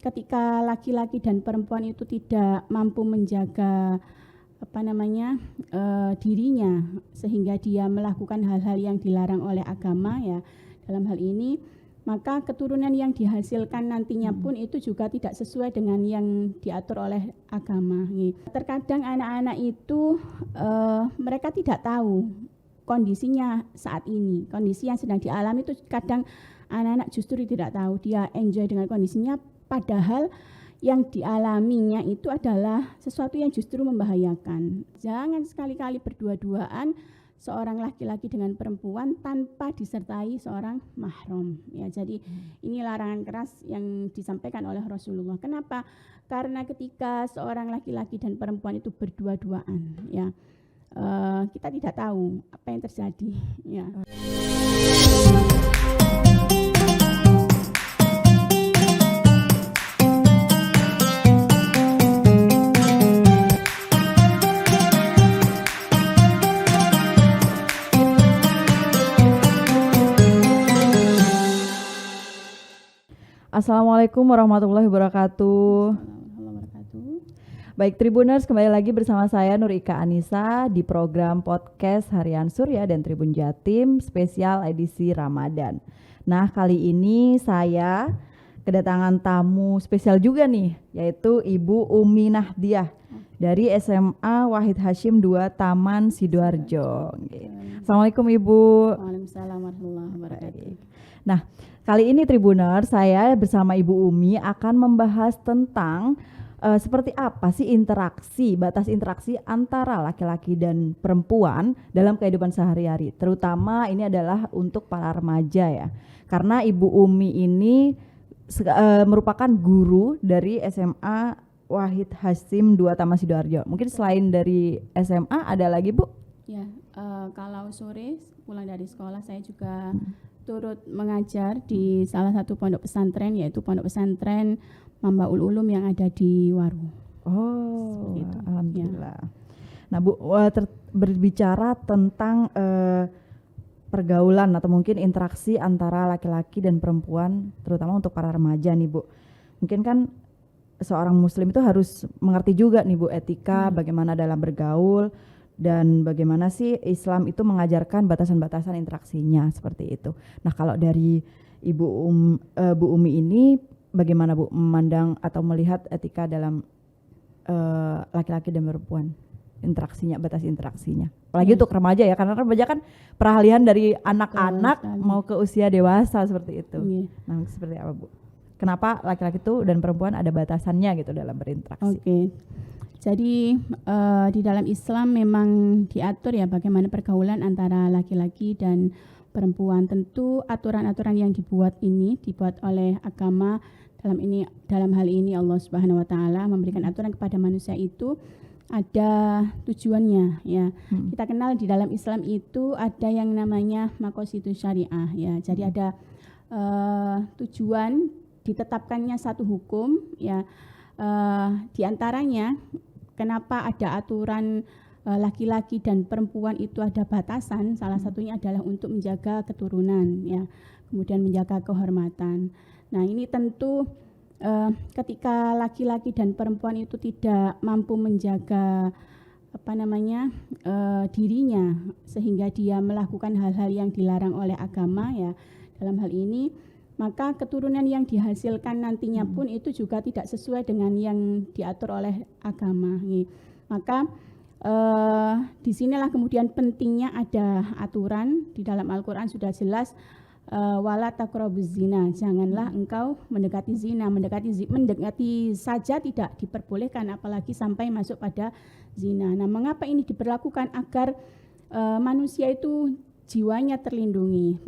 ketika laki-laki dan perempuan itu tidak mampu menjaga dirinya sehingga dia melakukan hal-hal yang dilarang oleh agama ya dalam hal ini, maka keturunan yang dihasilkan nantinya pun itu juga tidak sesuai dengan yang diatur oleh agama. Terkadang anak-anak itu mereka tidak tahu kondisinya saat ini, kondisi yang sedang dialami itu kadang anak-anak justru tidak tahu, dia enjoy dengan kondisinya padahal yang dialaminya itu adalah sesuatu yang justru membahayakan. Jangan sekali-kali berdua-duaan seorang laki-laki dengan perempuan tanpa disertai seorang mahram. Ya, jadi ini larangan keras yang disampaikan oleh Rasulullah. Kenapa? Karena ketika seorang laki-laki dan perempuan itu berdua-duaan, ya kita tidak tahu apa yang terjadi. Ya. Assalamualaikum warahmatullahi wabarakatuh. Baik Tribuners, kembali lagi bersama saya Nur Ika Anissa di program podcast Harian Surya dan Tribun Jatim spesial edisi Ramadan. Nah, kali ini saya kedatangan tamu spesial juga nih, yaitu Ibu Umi Nahdiah dari SMA Wahid Hasyim 2 Taman Sidoarjo. Assalamualaikum Ibu. Waalaikumsalam warahmatullahi wabarakatuh. Nah, kali ini Tribuner, saya bersama Ibu Umi akan membahas tentang seperti apa sih batas interaksi antara laki-laki dan perempuan dalam kehidupan sehari-hari. Terutama ini adalah untuk para remaja ya. Karena Ibu Umi ini merupakan guru dari SMA Wahid Hasyim 2 Taman Sidoarjo. Mungkin selain dari SMA ada lagi Bu? Ya, kalau sore pulang dari sekolah saya juga turut mengajar di salah satu pondok pesantren, yaitu pondok pesantren Mambaul Ulum yang ada di Waru. Oh, alhamdulillah. Ya. Nah Bu, berbicara tentang pergaulan atau mungkin interaksi antara laki-laki dan perempuan, terutama untuk para remaja nih Bu. Mungkin kan seorang muslim itu harus mengerti juga nih Bu etika, bagaimana dalam bergaul, dan bagaimana sih Islam itu mengajarkan batasan-batasan interaksinya seperti itu. Nah, kalau dari Bu Umi ini bagaimana Bu memandang atau melihat etika dalam laki-laki dan perempuan, batas interaksinya. Apalagi untuk remaja ya, karena remaja kan peralihan dari anak-anak mau ke usia dewasa seperti itu. Nah, seperti apa Bu? Kenapa laki-laki itu dan perempuan ada batasannya gitu dalam berinteraksi? Oke. Jadi di dalam Islam memang diatur ya bagaimana pergaulan antara laki-laki dan perempuan. Tentu aturan-aturan yang dibuat oleh agama, dalam hal ini Allah Subhanahu wa taala memberikan aturan kepada manusia itu ada tujuannya ya. Kita kenal di dalam Islam itu ada yang namanya maqasidus syariah ya. Jadi ada tujuan ditetapkannya satu hukum ya. Di antaranya kenapa ada aturan laki-laki dan perempuan itu ada batasan, salah satunya adalah untuk menjaga keturunan ya, kemudian menjaga kehormatan. Nah, ini tentu ketika laki-laki dan perempuan itu tidak mampu menjaga dirinya sehingga dia melakukan hal-hal yang dilarang oleh agama ya dalam hal ini, maka keturunan yang dihasilkan nantinya pun itu juga tidak sesuai dengan yang diatur oleh agama. Maka disinilah kemudian pentingnya ada aturan di dalam Al-Quran sudah jelas, wala taqrabuz zina, janganlah engkau mendekati zina. Mendekati saja tidak diperbolehkan, apalagi sampai masuk pada zina. Nah, mengapa ini diberlakukan? Agar manusia itu jiwanya terlindungi,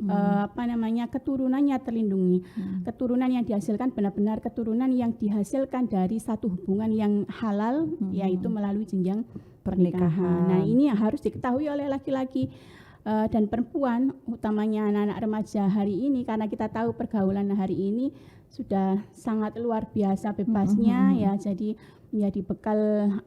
keturunannya terlindungi. Keturunan yang dihasilkan benar-benar keturunan yang dihasilkan dari satu hubungan yang halal, yaitu melalui jenjang pernikahan. Nah, ini yang harus diketahui oleh laki-laki dan perempuan, utamanya anak-anak remaja hari ini, karena kita tahu pergaulan hari ini sudah sangat luar biasa bebasnya ya, jadi menjadi bekal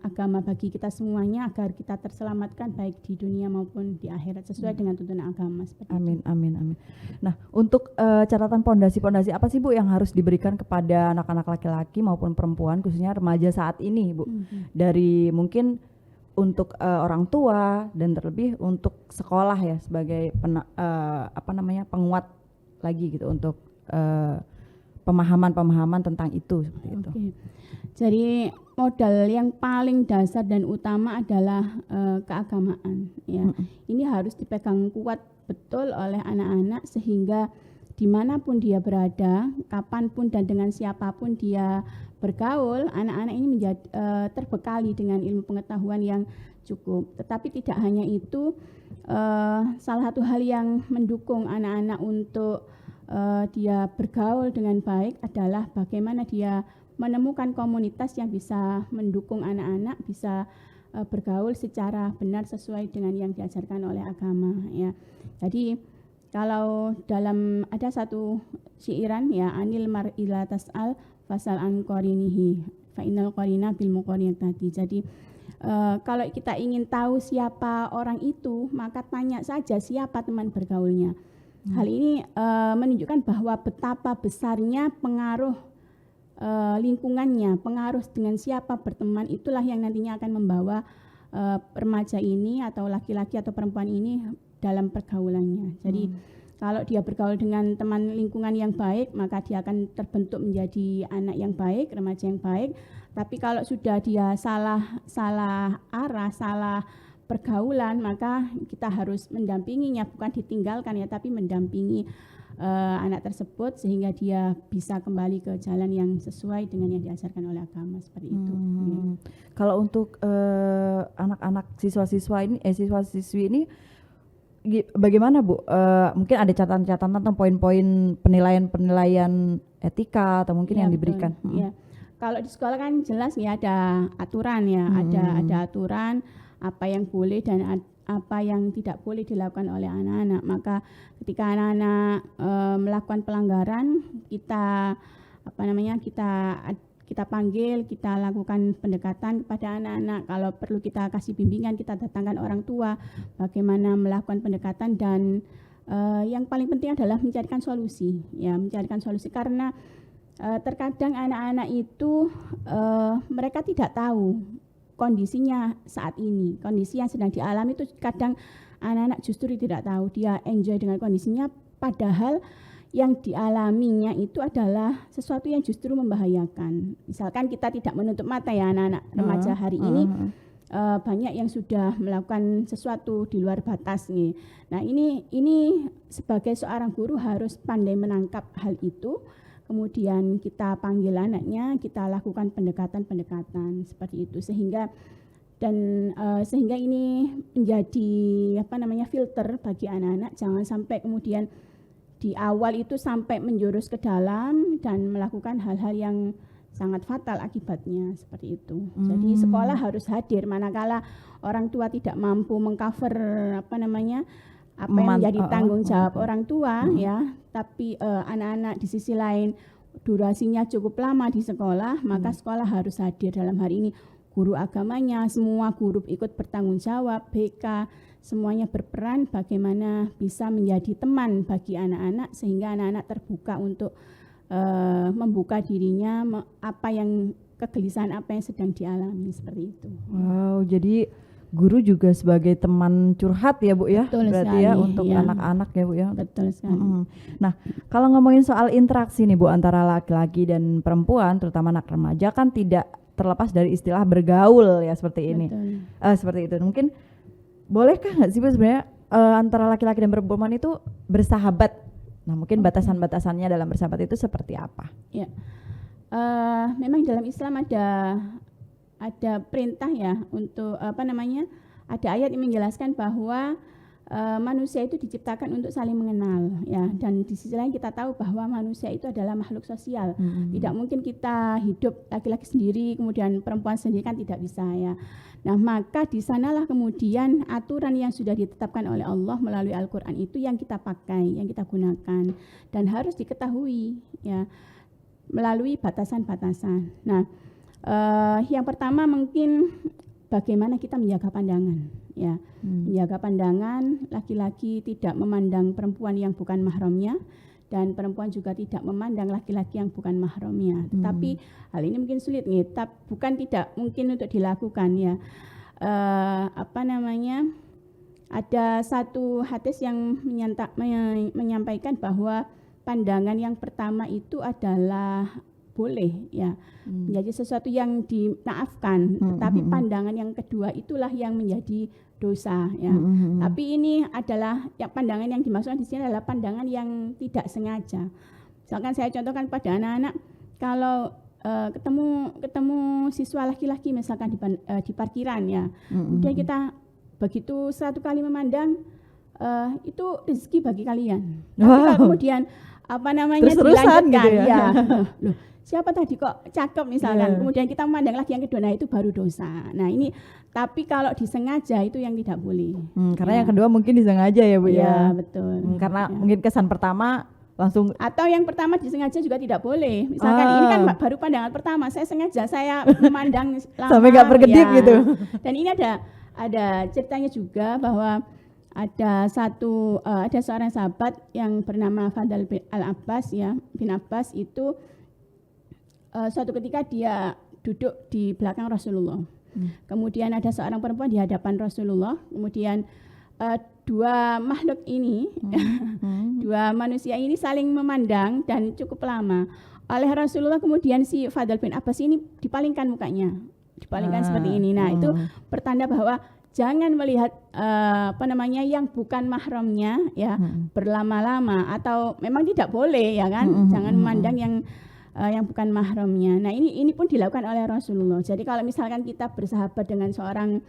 agama bagi kita semuanya agar kita terselamatkan baik di dunia maupun di akhirat sesuai dengan tuntunan agama. Amin, amin, amin. Nah, untuk catatan pondasi-pondasi apa sih Bu yang harus diberikan kepada anak-anak laki-laki maupun perempuan, khususnya remaja saat ini Bu, dari mungkin untuk orang tua dan terlebih untuk sekolah ya sebagai penguat lagi gitu untuk pemahaman tentang itu seperti itu. Jadi modal yang paling dasar dan utama adalah keagamaan ya. Ini harus dipegang kuat betul oleh anak-anak sehingga dimanapun dia berada, kapanpun dan dengan siapapun dia bergaul, anak-anak ini menjadi terbekali dengan ilmu pengetahuan yang cukup. Tetapi tidak hanya itu, salah satu hal yang mendukung anak-anak untuk dia bergaul dengan baik adalah bagaimana dia menemukan komunitas yang bisa mendukung anak-anak bisa bergaul secara benar sesuai dengan yang diajarkan oleh agama ya. Jadi kalau dalam ada satu syairan ya, anil mar'ila tas'al fasal an qarinihi fa innal qarina bil muqarin tadi. Jadi kalau kita ingin tahu siapa orang itu, maka tanya saja siapa teman bergaulnya. Hal ini menunjukkan bahwa betapa besarnya pengaruh lingkungannya, pengaruh dengan siapa berteman, itulah yang nantinya akan membawa remaja ini atau laki-laki atau perempuan ini dalam pergaulannya. Jadi kalau dia bergaul dengan teman lingkungan yang baik, maka dia akan terbentuk menjadi anak yang baik, remaja yang baik. Tapi kalau sudah dia salah arah, salah pergaulan, maka kita harus mendampinginya, bukan ditinggalkan ya, tapi mendampingi anak tersebut sehingga dia bisa kembali ke jalan yang sesuai dengan yang diajarkan oleh agama seperti itu. Kalau untuk anak-anak siswa-siswi ini bagaimana Bu? Mungkin ada catatan-catatan tentang poin-poin penilaian etika atau mungkin yang diberikan. Ya. Kalau di sekolah kan jelas ya ada aturan ya, ada aturan apa yang boleh dan apa yang tidak boleh dilakukan oleh anak-anak. Maka ketika anak-anak melakukan pelanggaran, kita panggil, kita lakukan pendekatan kepada anak-anak. Kalau perlu kita kasih bimbingan, kita datangkan orang tua bagaimana melakukan pendekatan dan yang paling penting adalah mencarikan solusi karena terkadang anak-anak itu mereka tidak tahu kondisinya saat ini, kondisi yang sedang dialami itu kadang anak-anak justru tidak tahu, dia enjoy dengan kondisinya padahal yang dialaminya itu adalah sesuatu yang justru membahayakan. Misalkan kita tidak menutup mata ya anak-anak remaja hari ini banyak yang sudah melakukan sesuatu di luar batas nih. Nah ini sebagai seorang guru harus pandai menangkap hal itu. Kemudian kita panggil anaknya, kita lakukan pendekatan seperti itu sehingga ini menjadi filter bagi anak-anak, jangan sampai kemudian di awal itu sampai menjurus ke dalam dan melakukan hal-hal yang sangat fatal akibatnya seperti itu. Jadi sekolah harus hadir manakala orang tua tidak mampu mengcover apa yang menjadi tanggung jawab orang tua ya, tapi anak-anak di sisi lain durasinya cukup lama di sekolah, maka sekolah harus hadir dalam hari ini. Guru agamanya, semua guru ikut bertanggung jawab, BK, semuanya berperan bagaimana bisa menjadi teman bagi anak-anak sehingga anak-anak terbuka untuk membuka dirinya, kegelisahan apa yang sedang dialami seperti itu. Wow, jadi guru juga sebagai teman curhat ya Bu ya. Betul berarti sekali, ya untuk anak-anak ya Bu ya. Betul sekali. Nah kalau ngomongin soal interaksi nih Bu antara laki-laki dan perempuan terutama anak remaja kan tidak terlepas dari istilah bergaul ya seperti ini. Seperti itu mungkin bolehkah nggak sih Bu sebenarnya antara laki-laki dan perempuan itu bersahabat? Nah mungkin batasan-batasannya dalam bersahabat itu seperti apa? Ya, memang dalam Islam ada perintah ya untuk ada ayat yang menjelaskan bahwa manusia itu diciptakan untuk saling mengenal ya, dan di sisi lain kita tahu bahwa manusia itu adalah makhluk sosial. Tidak mungkin kita hidup laki-laki sendiri kemudian perempuan sendiri, kan tidak bisa ya. Nah maka di sanalah kemudian aturan yang sudah ditetapkan oleh Allah melalui Al-Quran itu yang kita pakai, yang kita gunakan, dan harus diketahui ya. melalui batasan-batasan. Nah, yang pertama mungkin bagaimana kita menjaga pandangan, ya. Menjaga pandangan, laki-laki tidak memandang perempuan yang bukan mahramnya, dan perempuan juga tidak memandang laki-laki yang bukan mahramnya. Tetapi hal ini mungkin sulit nih, bukan tidak mungkin untuk dilakukan, ya. Ada satu hadis yang menyampaikan bahwa pandangan yang pertama itu adalah boleh, ya, menjadi sesuatu yang dimaafkan, tetapi pandangan yang kedua itulah yang menjadi dosa, ya. Tapi ini adalah pandangan yang dimaksudkan di sini adalah pandangan yang tidak sengaja. Misalkan saya contohkan pada anak-anak, kalau ketemu siswa laki-laki misalkan di parkiran, ya, kemudian kita begitu satu kali memandang, itu rezeki bagi kalian. Tapi kalau kemudian dilanjutkan, gitu ya. Loh, siapa tadi kok cakep misalkan, kemudian kita memandang lagi yang kedua, nah itu baru dosa. Nah ini, tapi kalau disengaja itu yang tidak boleh. Karena yang kedua mungkin disengaja ya Bu ya. Iya betul. Karena mungkin kesan pertama langsung, atau yang pertama disengaja juga tidak boleh. Misalkan ini kan baru pandangan pertama, saya sengaja saya memandang lama, sampai nggak berkedip, ya, gitu. Dan ini ada ceritanya juga bahwa ada seorang sahabat yang bernama Fadl bin Al-Abbas, ya, bin Abbas itu suatu ketika dia duduk di belakang Rasulullah. Kemudian ada seorang perempuan di hadapan Rasulullah, kemudian dua makhluk ini, dua manusia ini saling memandang dan cukup lama. Oleh Rasulullah kemudian si Fadl bin Abbas ini dipalingkan mukanya, dipalingkan seperti ini. Nah itu pertanda bahwa jangan melihat yang bukan mahramnya, ya, berlama-lama, atau memang tidak boleh, ya kan, jangan memandang yang bukan mahramnya. Nah ini pun dilakukan oleh Rasulullah. Jadi kalau misalkan kita bersahabat dengan seorang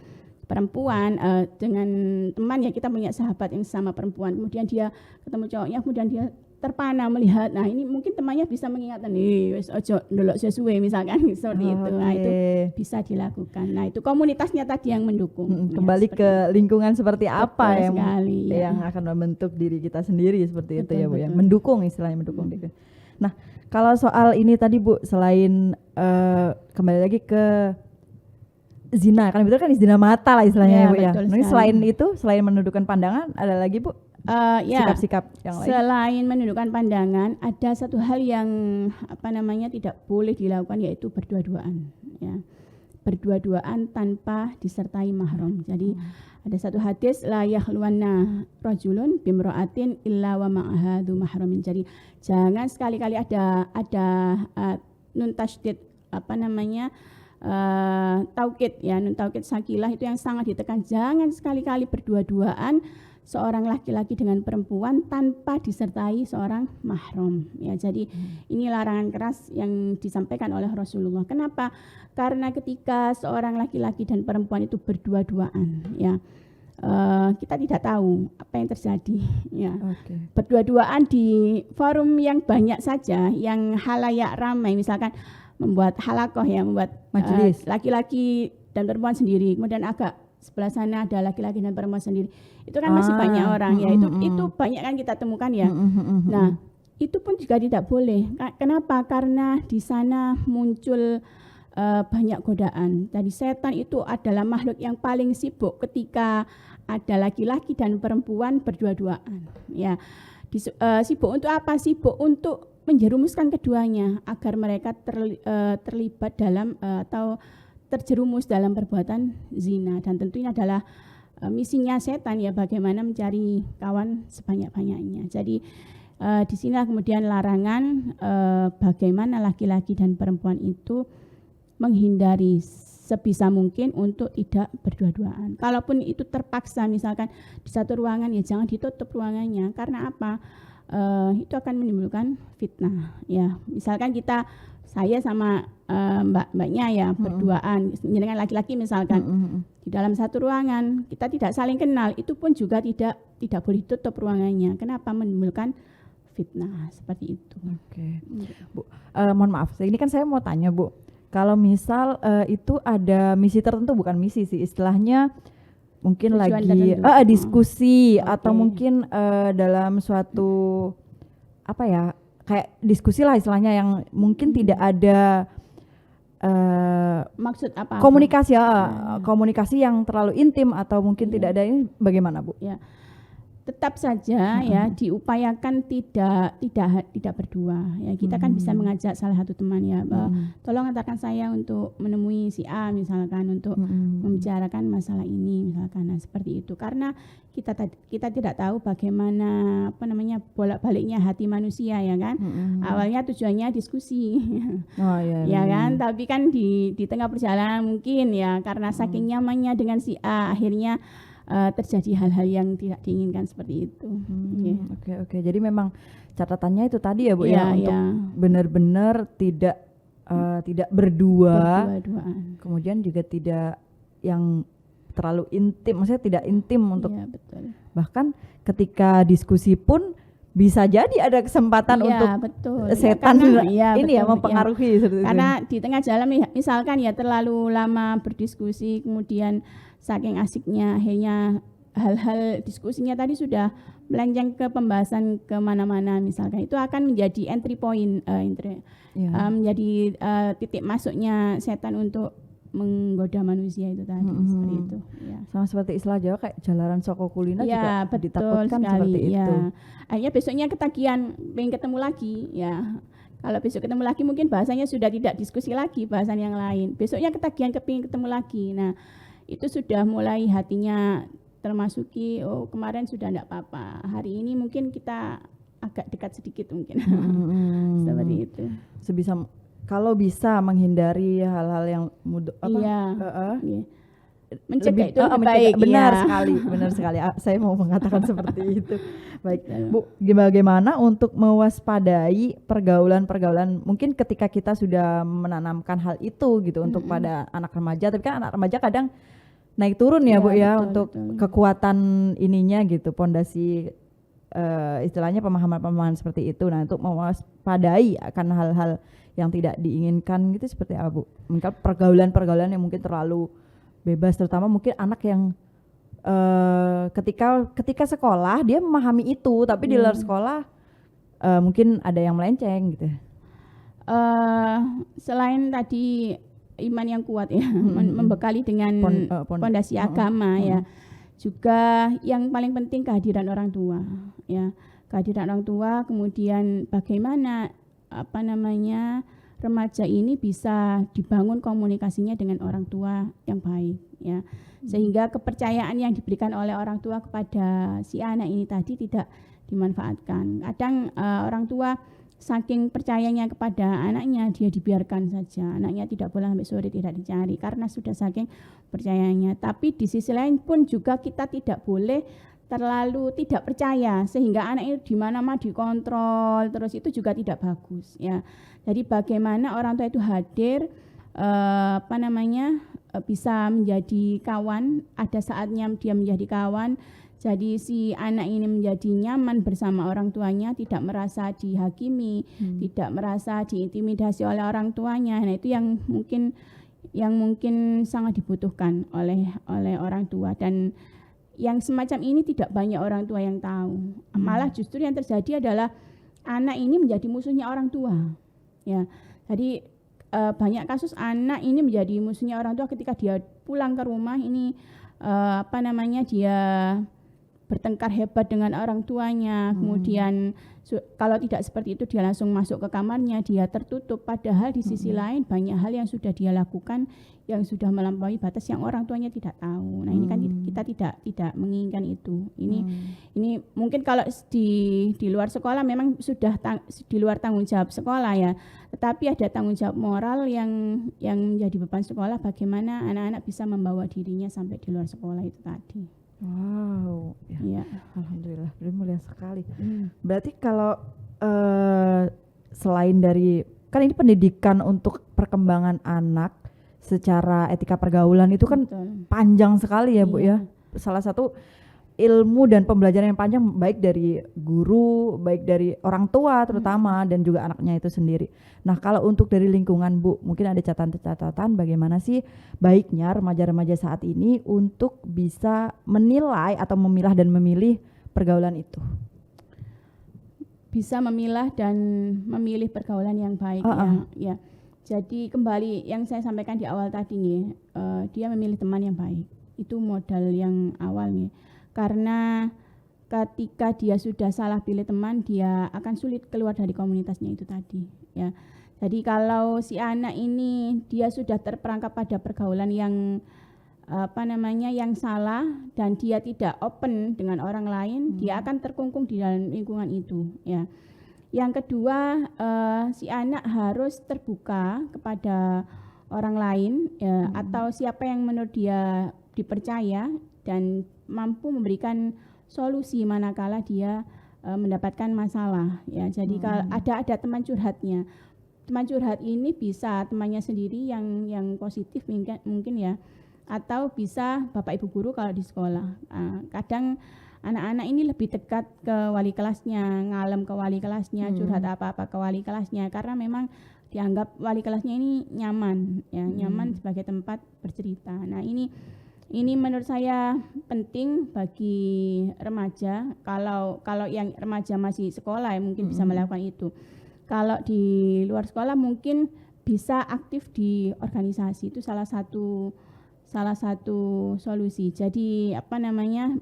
perempuan, dengan teman, ya, kita punya sahabat yang sama perempuan, kemudian dia ketemu cowoknya, kemudian dia terpana melihat, nah ini mungkin temannya bisa mengingatkan, wis ojo ndelok sesuai misalkan, seperti itu. Nah itu bisa dilakukan. Nah itu komunitasnya tadi yang mendukung. Kembali ke lingkungan seperti apa yang akan membentuk diri kita sendiri, seperti itu ya Bu ya. Mendukung, istilahnya mendukung diri. Nah kalau soal ini tadi Bu, selain kembali lagi ke zina, kan betul kan, zina mata lah istilahnya ya Bu ya. Nah, selain itu, selain menundukkan pandangan, ada lagi Bu? Sikap-sikap yang lain. Selain menundukkan pandangan, ada satu hal yang tidak boleh dilakukan, yaitu berdua-duaan, ya. Berdua-duaan tanpa disertai mahram. Jadi ada satu hadis, la yakhluwanna rajulun bimra'atin illa wa ma'aha dzu mahramin. Jadi jangan sekali-kali ada nun tasydid taukid, ya, nun taukid sakilah itu yang sangat ditekan. Jangan sekali-kali berdua-duaan seorang laki-laki dengan perempuan tanpa disertai seorang mahram, ya. Jadi ini larangan keras yang disampaikan oleh Rasulullah. Kenapa? Karena ketika seorang laki-laki dan perempuan itu berdua-duaan, ya, kita tidak tahu apa yang terjadi, ya. Berdua-duaan di forum yang banyak saja, yang halayak ramai, misalkan membuat halakoh, ya, membuat majelis, laki-laki dan perempuan sendiri, kemudian agak sebelah sana ada laki-laki dan perempuan sendiri. Itu kan masih banyak orang, ya. Itu banyak kan kita temukan, ya. Nah, itu pun juga tidak boleh. Kenapa? Karena di sana muncul banyak godaan. Jadi setan itu adalah makhluk yang paling sibuk ketika ada laki-laki dan perempuan berdua-duaan, ya. Sibuk untuk apa? Sibuk untuk menjerumuskan keduanya agar mereka terlibat dalam atau terjerumus dalam perbuatan zina. Dan tentu ini adalah misinya setan, ya, bagaimana mencari kawan sebanyak-banyaknya. Jadi di sinilah kemudian larangan bagaimana laki-laki dan perempuan itu menghindari sebisa mungkin untuk tidak berdua-duaan. Kalaupun itu terpaksa, misalkan di satu ruangan, ya jangan ditutup ruangannya. Karena apa? Itu akan menimbulkan fitnah, ya. Misalkan saya sama mbaknya, ya, berduaan dengan laki-laki misalkan di dalam satu ruangan, kita tidak saling kenal, itu pun juga tidak boleh tutup ruangannya. Kenapa? Menimbulkan fitnah seperti itu. Bu, mohon maaf, ini kan saya mau tanya Bu, kalau misal itu ada misi tertentu, bukan misi sih istilahnya, mungkin tujuan lagi diskusi atau mungkin dalam suatu kayak diskusi lah istilahnya yang mungkin tidak ada maksud apa? Komunikasi komunikasi yang terlalu intim atau mungkin tidak ada, ini bagaimana Bu? Ya. Tetap saja ya diupayakan tidak berdua ya, kita kan bisa mengajak salah satu teman ya, tolong antarkan saya untuk menemui si A misalkan untuk membicarakan masalah ini misalkan. Nah, seperti itu, karena kita tidak tahu bagaimana bolak-baliknya hati manusia ya kan. Awalnya tujuannya diskusi ya kan, tapi kan di tengah perjalanan mungkin ya karena saking nyamannya dengan si A akhirnya terjadi hal-hal yang tidak diinginkan seperti itu. Oke. Jadi memang catatannya itu tadi ya Bu ya, untuk benar-benar tidak berdua, kemudian juga tidak yang terlalu intim, maksudnya tidak intim untuk betul. Bahkan ketika diskusi pun bisa jadi ada kesempatan untuk setan mempengaruhi. Karena di tengah jalan misalkan ya terlalu lama berdiskusi, kemudian saking asiknya akhirnya hal-hal diskusinya tadi sudah melenceng ke pembahasan kemana-mana misalkan, itu akan menjadi entry point, menjadi titik masuknya setan untuk menggoda manusia itu tadi, seperti itu. Ya. Sama seperti istilah Jawa kayak jalaran soko kulina juga ditakutkan seperti itu. Akhirnya besoknya ketagihan pengen ketemu lagi ya. Kalau besok ketemu lagi mungkin bahasanya sudah tidak diskusi lagi, bahasan yang lain. Besoknya ketagihan kepingin ketemu lagi. Nah, itu sudah mulai hatinya termasuki, oh kemarin sudah enggak apa-apa, hari ini mungkin kita agak dekat sedikit mungkin. Seperti itu. Kalau bisa menghindari hal-hal yang mencegah itu lebih baik. Benar sekali. Saya mau mengatakan seperti itu. Baik, Bu, bagaimana untuk mewaspadai pergaulan mungkin ketika kita sudah menanamkan hal itu gitu untuk pada anak remaja, tapi kan anak remaja kadang naik turun ya Bu ya, untuk kekuatan ininya gitu, pondasi istilahnya pemahaman-pemahaman seperti itu. Nah, untuk mewaspadai akan hal-hal yang tidak diinginkan gitu seperti apa Bu? Mungkin pergaulan yang mungkin terlalu bebas, terutama mungkin anak yang ketika sekolah dia memahami itu, tapi di luar sekolah mungkin ada yang melenceng gitu. Selain tadi iman yang kuat ya, membekali dengan pondasi agama ya, juga yang paling penting kehadiran orang tua ya, kehadiran orang tua, kemudian bagaimana remaja ini bisa dibangun komunikasinya dengan orang tua yang baik ya, sehingga kepercayaan yang diberikan oleh orang tua kepada si anak ini tadi tidak dimanfaatkan. Kadang orang tua saking percayanya kepada anaknya, dia dibiarkan saja, anaknya tidak boleh sampai sore tidak dicari karena sudah saking percayanya. Tapi di sisi lain pun juga kita tidak boleh terlalu tidak percaya sehingga anak itu di mana-mana dikontrol terus, itu juga tidak bagus ya. Jadi bagaimana orang tua itu hadir bisa menjadi kawan, ada saatnya dia menjadi kawan. Jadi si anak ini menjadi nyaman bersama orang tuanya, tidak merasa dihakimi, tidak merasa diintimidasi oleh orang tuanya. Nah, itu yang mungkin sangat dibutuhkan oleh orang tua, dan yang semacam ini tidak banyak orang tua yang tahu. Malah justru yang terjadi adalah anak ini menjadi musuhnya orang tua. Ya, jadi banyak kasus anak ini menjadi musuhnya orang tua ketika dia pulang ke rumah ini dia bertengkar hebat dengan orang tuanya. Kemudian kalau tidak seperti itu dia langsung masuk ke kamarnya, dia tertutup. Padahal di sisi lain banyak hal yang sudah dia lakukan yang sudah melampaui batas yang orang tuanya tidak tahu. Nah, ini kan kita tidak menginginkan itu. Ini mungkin kalau di luar sekolah memang sudah di luar tanggung jawab sekolah ya. Tetapi ada tanggung jawab moral yang menjadi beban sekolah, bagaimana anak-anak bisa membawa dirinya sampai di luar sekolah itu tadi. Wow, ya. Alhamdulillah, mulia sekali. Berarti kalau selain dari, kan ini pendidikan untuk perkembangan anak secara etika pergaulan itu kan panjang sekali ya Bu ya. Salah satu ilmu dan pembelajaran yang panjang, baik dari guru, baik dari orang tua terutama, dan juga anaknya itu sendiri. Nah, kalau untuk dari lingkungan Bu, mungkin ada catatan-catatan bagaimana sih baiknya remaja-remaja saat ini untuk bisa menilai atau memilah dan memilih pergaulan itu? bisa memilah dan memilih pergaulan yang baik ya. Jadi kembali yang saya sampaikan di awal tadi nih, dia memilih teman yang baik. Itu modal yang awal nih. Karena ketika dia sudah salah pilih teman, dia akan sulit keluar dari komunitasnya itu tadi ya. Jadi kalau si anak ini dia sudah terperangkap pada pergaulan yang yang salah dan dia tidak open dengan orang lain, dia akan terkungkung di dalam lingkungan itu ya. Yang kedua, si anak harus terbuka kepada orang lain ya, atau siapa yang menurut dia dipercaya dan mampu memberikan solusi manakala dia mendapatkan masalah ya. Jadi kalau ada teman curhatnya. Teman curhat ini bisa temannya sendiri yang positif mungkin ya, atau bisa bapak ibu guru kalau di sekolah. Kadang anak-anak ini lebih dekat ke wali kelasnya, ngalem ke wali kelasnya, curhat apa-apa ke wali kelasnya, karena memang dianggap wali kelasnya ini nyaman ya, nyaman sebagai tempat bercerita. Nah ini menurut saya penting bagi remaja. Kalau yang remaja masih sekolah ya mungkin bisa melakukan itu. Kalau di luar sekolah mungkin bisa aktif di organisasi, itu salah satu solusi. Jadi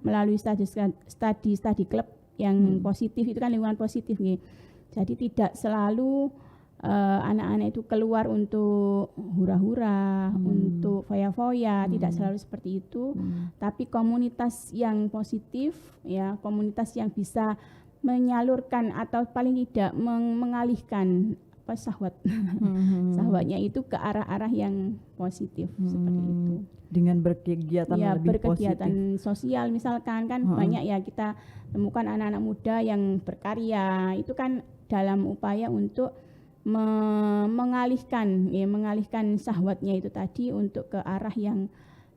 melalui study club yang positif, itu kan lingkungan positif nih. Jadi tidak selalu anak-anak itu keluar untuk hura-hura, untuk foya-foya, tidak selalu seperti itu. Tapi komunitas yang positif ya, komunitas yang bisa menyalurkan atau paling tidak mengalihkan syahwatnya itu ke arah-arah yang positif seperti itu. Dengan berkegiatan ya, lebih berkegiatan positif. Sosial misalkan kan banyak ya kita temukan anak-anak muda yang berkarya, itu kan dalam upaya untuk mengalihkan syahwatnya itu tadi untuk ke arah yang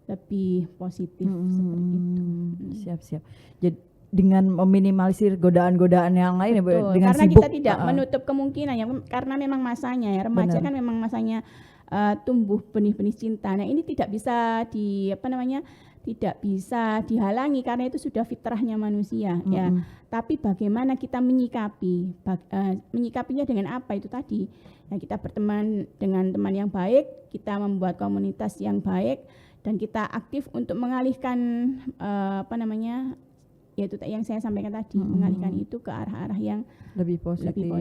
lebih positif seperti itu. Siap. Jadi dengan meminimalisir godaan-godaan yang lain. Betul, dengan karena sibuk, kita tidak menutup kemungkinan ya, karena memang masanya ya, remaja kan memang masanya tumbuh benih-benih cinta. Nah ini tidak bisa tidak bisa dihalangi karena itu sudah fitrahnya manusia ya. Tapi bagaimana kita menyikapinya dengan apa itu tadi ya, kita berteman dengan teman yang baik, kita membuat komunitas yang baik, dan kita aktif untuk mengalihkan yaitu yang saya sampaikan tadi, mengalihkan itu ke arah-arah yang lebih positif.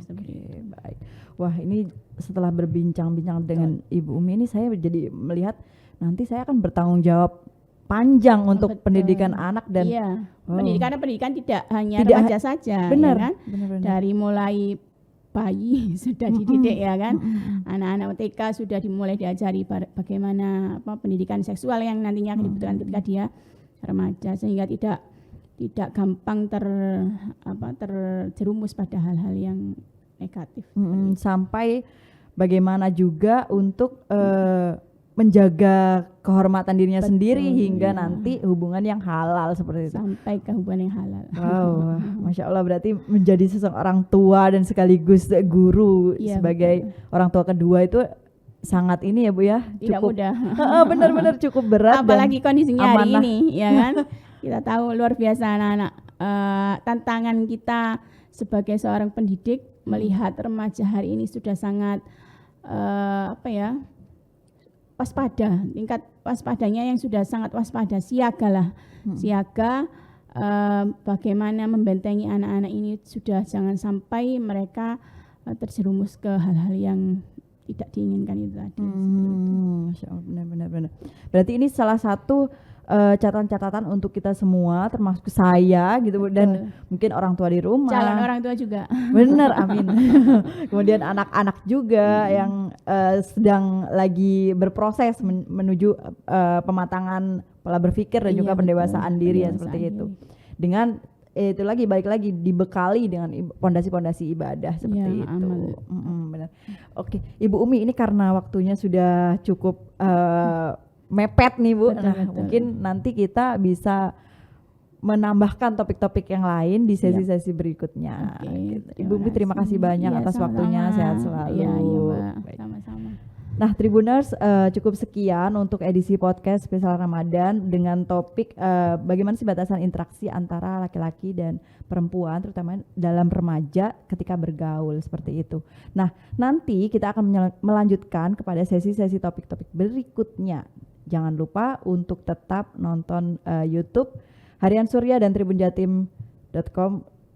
Oke, baik. Wah, ini setelah berbincang-bincang dengan Ibu Umi ini saya jadi melihat nanti saya akan bertanggung jawab panjang untuk pendidikan anak dan pendidikan tidak hanya remaja saja, benar, ya kan? Benar. Dari mulai bayi sudah dididik ya kan, anak-anak TK sudah dimulai diajari bagaimana pendidikan seksual yang nantinya akan dibutuhkan ketika dia remaja, sehingga tidak gampang terjerumus pada hal-hal yang negatif. Sampai bagaimana juga untuk menjaga kehormatan dirinya sendiri hingga nanti hubungan yang halal seperti itu. Sampai ke hubungan yang halal. Wow, Masya Allah, berarti menjadi seorang tua dan sekaligus guru sebagai orang tua kedua itu sangat ini ya Bu ya, tidak mudah. Benar-benar cukup berat. Apalagi kondisinya hari ini ya kan. Kita tahu luar biasa anak-anak, tantangan kita sebagai seorang pendidik melihat remaja hari ini sudah sangat waspada, tingkat waspadanya yang sudah sangat waspada, siaga bagaimana membentengi anak-anak ini sudah jangan sampai mereka terjerumus ke hal-hal yang tidak diinginkan itu tadi. Masya Allah, benar. Berarti ini salah satu catatan-catatan untuk kita semua, termasuk saya gitu. Betul. Dan mungkin orang tua di rumah. Calon orang tua juga. Benar, amin. Kemudian anak-anak juga yang sedang lagi berproses menuju pematangan pola berpikir dan juga pendewasaan diri ya seperti itu. Dengan itu lagi balik lagi dibekali dengan pondasi-pondasi ibadah seperti itu. Benar. Oke, Ibu Umi, ini karena waktunya sudah cukup mepet nih Bu. Betul. Mungkin nanti kita bisa menambahkan topik-topik yang lain di sesi-sesi berikutnya. Ibu Umi, terima kasih banyak atas waktunya. Sehat selalu. Iya Mbak. Sama-sama. Nah, Tribuners, cukup sekian untuk edisi podcast spesial Ramadan dengan topik bagaimana sih batasan interaksi antara laki-laki dan perempuan, terutama dalam remaja ketika bergaul seperti itu. Nah, nanti kita akan melanjutkan kepada sesi-sesi topik-topik berikutnya. Jangan lupa untuk tetap nonton YouTube Harian Surya dan tribunjatim.com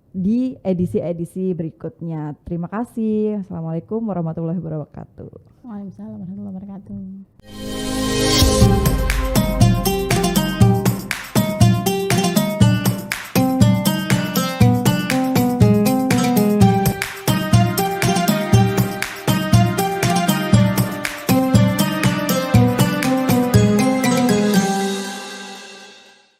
di edisi-edisi berikutnya. Terima kasih. Assalamualaikum warahmatullahi wabarakatuh. Waalaikumsalam warahmatullahi wabarakatuh.